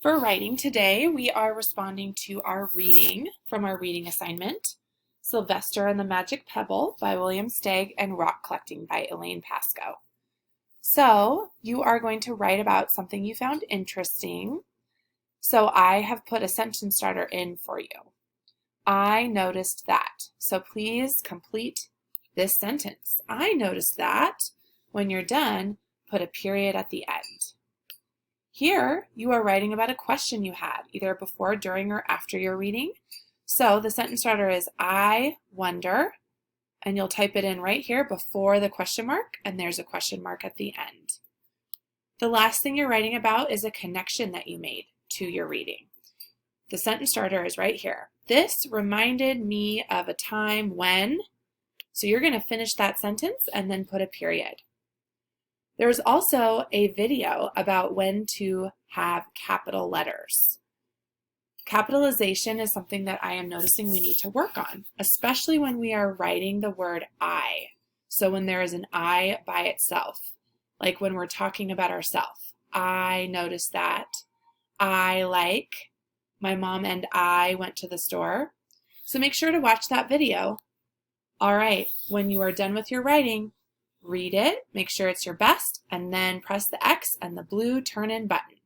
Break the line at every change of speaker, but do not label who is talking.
For writing today, we are responding to our reading from our reading assignment, Sylvester and the Magic Pebble by William Steig and Rock Collecting by Elaine Pascoe. So you are going to write about something you found interesting. So I have put a sentence starter in for you. I noticed that. So please complete this sentence. I noticed that. When you're done, put a period at the end. Here, you are writing about a question you had, either before, during, or after your reading. So the sentence starter is, I wonder, and you'll type it in right here before the question mark, and there's a question mark at the end. The last thing you're writing about is a connection that you made to your reading. The sentence starter is right here. This reminded me of a time when, so you're going to finish that sentence and then put a period. There's also a video about when to have capital letters. Capitalization is something that I am noticing we need to work on, especially when we are writing the word I. So when there is an I by itself, like when we're talking about ourselves. I noticed that. I like. My mom and I went to the store. So make sure to watch that video. All right, when you are done with your writing, read it, make sure it's your best, and then press the X and the blue turn-in button.